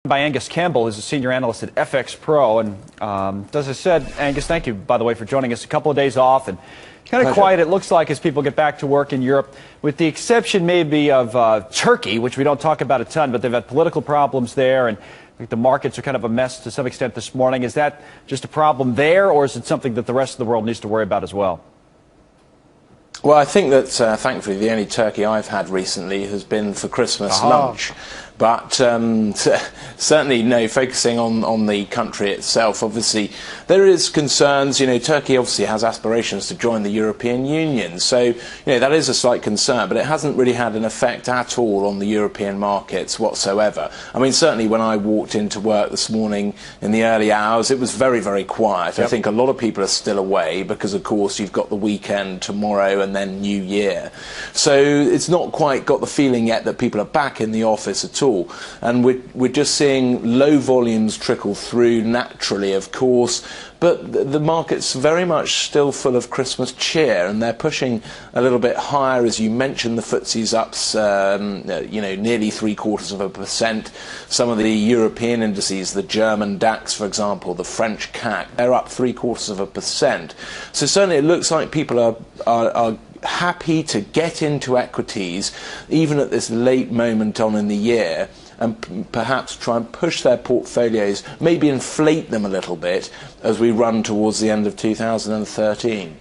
By Angus Campbell, who's a senior analyst at FX Pro. And as I said, Angus, thank you, by the way, for joining us. A couple of days off and kind of quiet, it looks like, as people get back to work in Europe, with the exception maybe of Turkey, which we don't talk about a ton, but they've had political problems there, and I think the markets are kind of a mess to some extent this morning. Is that just a problem there, or is it something that the rest of the world needs to worry about as well? Well, I think that, thankfully, the only turkey I've had recently has been for Christmas lunch. But certainly, no, focusing on the country itself, obviously, there is concerns. You know, Turkey obviously has aspirations to join the European Union. So, you know, that is a slight concern, but it hasn't really had an effect at all on the European markets whatsoever. I mean, certainly when I walked into work this morning in the early hours, it was very, very quiet. Yep. I think a lot of people are still away because, of course, you've got the weekend tomorrow and then New Year. So it's not quite got the feeling yet that people are back in the office at all. And we're just seeing low volumes trickle through naturally, of course, but the market's very much still full of Christmas cheer, and they're pushing a little bit higher. As you mentioned, the FTSE's up, you know, nearly 0.75%. Some of the European indices, the German DAX, for example, the French CAC, they're up 0.75%. So certainly it looks like people are happy to get into equities even at this late moment on in the year, and perhaps try and push their portfolios, maybe inflate them a little bit as we run towards the end of 2013.